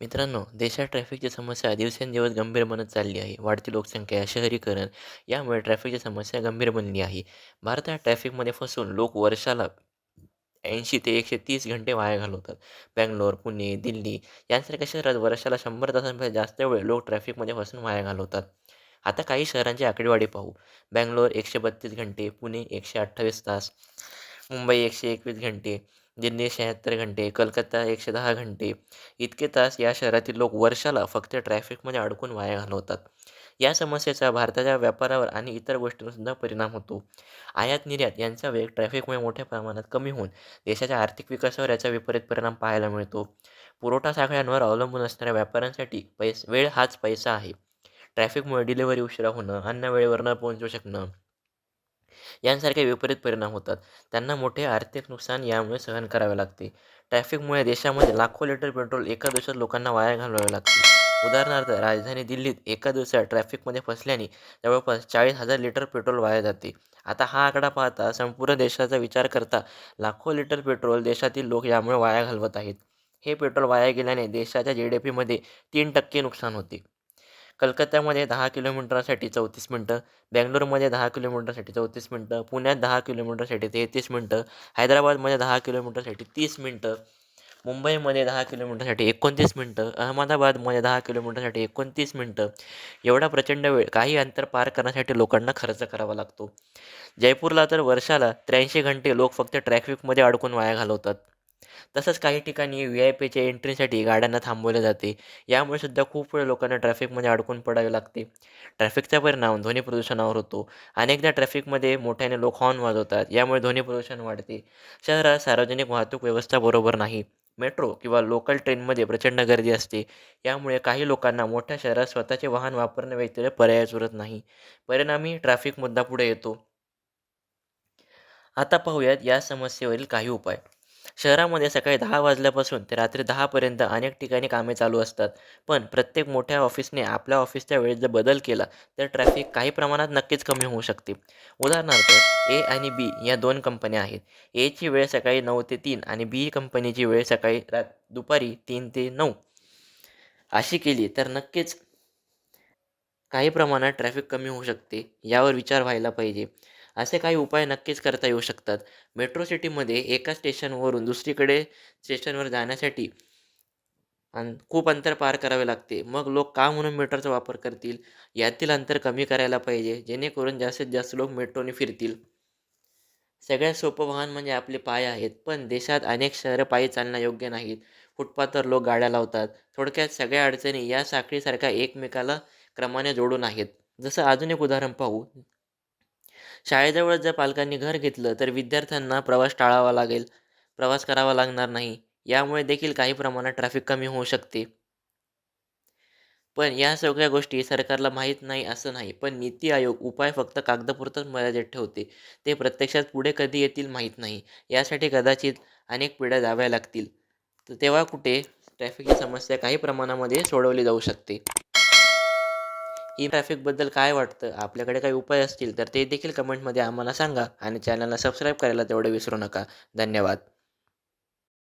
मित्रांनो, देशात ट्रॅफिकची समस्या दिवसेंदिवस गंभीर बनत चालली आहे. वाढती लोकसंख्या, शहरीकरण यामुळे ट्रॅफिकची समस्या गंभीर बनली आहे. भारतात ट्रॅफिकमध्ये फसून लोक वर्षाला 80 ते 130 घंटे वाया घालवतात. बंगलोर, पुणे, दिल्ली यांसारख्या शहरात वर्षाला 100 तासांपेक्षा जास्त वेळ लोक ट्रॅफिकमध्ये फसून वाया घालवतात. आता काही शहरांची आकडेवारी पाहू. बंगलोर 132 घंटे, पुणे 128 तास, मुंबई 121 घंटे, दिल्ली 76 घंटे, कलकत्ता 110 घंटे. इतके तास या शहरातील लोक वर्षाला फक्त ट्रॅफिकमध्ये अडकून वाया घालवतात. या समस्येचा भारताच्या व्यापारावर आणि इतर गोष्टींवर सुद्धा परिणाम होतो. आयात-निर्यात यांचा वेग ट्रॅफिकमुळे मोठ्या प्रमाणात कमी होऊन देशाच्या आर्थिक विकासावर याचा विपरीत परिणाम पाहायला मिळतो. पुरवठा साखळ्यांवर अवलंबून असणाऱ्या व्यापाऱ्यांसाठी वेळ हाच पैसा आहे. ट्रॅफिकमुळे डिलिव्हरी उशिरा होणं, अन्न वेळेवर न पोहोचू शकणं यांसारखे विपरीत परिणाम होतात. त्यांना मोठे आर्थिक नुकसान यामुळे सहन करावे लागते. ट्रॅफिकमुळे देशामध्ये लाखो लिटर पेट्रोल एका दिवसात लोकांना वाया घालवावे लागते. उदाहरणार्थ, राजधानी दिल्लीत एका दिवसात ट्रॅफिकमध्ये फसल्याने जवळपास 40,000 लिटर पेट्रोल वाया जाते. आता हा आकडा पाहता संपूर्ण देशाचा विचार करता लाखो लिटर पेट्रोल देशातील लोक यामुळे वाया घालवत आहेत. हे पेट्रोल वाया गेल्याने देशाच्या GDPमध्ये 3% नुकसान होते. कलकत्त्यामध्ये 10 किलोमीटरसाठी 34 मिनिटं, बंगलोरमध्ये 10 किलोमीटरसाठी 34 मिनिटं, पुण्यात 10 किलोमीटरसाठी 33 मिनिटं, हैदराबादमध्ये 10 किलोमीटरसाठी 30 मिनिटं, मुंबईमध्ये 10 किलोमीटरसाठी 29 मिनिटं, अहमदाबादमध्ये 10 किलोमीटरसाठी 29 मिनिटं. एवढा प्रचंड वेळ काही अंतर पार करण्यासाठी लोकांना खर्च करावा लागतो. जयपूरला तर वर्षाला 83 घंटे लोक फक्त ट्रॅफिकमध्ये अडकून वाया घालवतात. तसंच काही ठिकाणी VIP एंट्रीसाठी गाड्यांना थांबवले जाते. यामुळे सुद्धा खूप वेळ लोकांना ट्रॅफिकमध्ये अडकून पडावे लागते. ट्रॅफिकचा परिणाम ध्वनी प्रदूषणावर होतो. अनेकदा ट्रॅफिकमध्ये मोठ्याने लोक हॉर्न वाजवतात. यामुळे ध्वनी प्रदूषण वाढते. शहरात सार्वजनिक वाहतूक व्यवस्था बरोबर नाही. मेट्रो किंवा लोकल ट्रेनमध्ये प्रचंड गर्दी असते. यामुळे काही लोकांना मोठ्या शहरात स्वतःचे वाहन वापरण्याव्यतिरिक्त पर्यायच उरत नाही. परिणामी ट्रॅफिक मुद्दा पुढे येतो. आता पाहूयात या समस्येवरील काही उपाय. शहरामध्ये सकाळी 10 वाजल्यापासून ते रात्री 10 पर्यंत अनेक ठिकाणी कामे चालू असतात. पण प्रत्येक मोठ्या ऑफिसने आपल्या ऑफिसच्या वेळेत जर बदल केला, तर ट्रॅफिक काही प्रमाणात नक्कीच कमी होऊ शकते. उदाहरणार्थ, A आणि B या 2 कंपन्या आहेत. Aची वेळ सकाळी 9 ते 3 आणि B कंपनीची वेळ सकाळी दुपारी 3 ते 9 अशी केली तर नक्कीच काही प्रमाणात ट्रॅफिक कमी होऊ शकते. यावर विचार व्हायला पाहिजे. असे काही उपाय नक्कीच करता येऊ शकतात. मेट्रो सिटीमध्ये एका स्टेशनवरून दुसरीकडे स्टेशनवर जाण्यासाठी खूप अंतर पार करावे लागते. मग लोक का म्हणून मेट्रोचा वापर करतील? यातील अंतर कमी करायला पाहिजे, जेणेकरून जास्तीत जास्त लोक मेट्रोने फिरतील. सगळ्यात सोपं वाहन म्हणजे आपले पाय आहेत. पण देशात अनेक शहरं पायी चालणं योग्य नाहीत. फुटपाथवर लोक गाड्या लावतात. थोडक्यात सगळ्या अडचणी या साखळीसारख्या एकमेकाला क्रमाने जोडून आहेत. जसं अजून एक उदाहरण पाहू. शाळेजवळच जर पालकांनी घर घेतलं तर विद्यार्थ्यांना प्रवास करावा लागणार नाही. यामुळे देखील काही प्रमाणात ट्रॅफिक कमी होऊ शकते. पण या सगळ्या गोष्टी सरकारला माहीत नाही असं नाही. पण नीती आयोग उपाय फक्त कागदापुरताच मर्यादित ठेवते. ते प्रत्यक्षात पुढे कधी येतील माहीत नाही. यासाठी कदाचित अनेक पिढ्या जाव्या लागतील. तर तेव्हा कुठे ट्रॅफिकची समस्या काही प्रमाणामध्ये सोडवली जाऊ शकते. ही ट्रॅफिकबद्दल काय वाटतं? आपल्याकडे काही उपाय असतील तर ते देखील कमेंटमध्ये आम्हाला सांगा आणि चॅनलला सबस्क्राईब करायला तेवढं विसरू नका. धन्यवाद.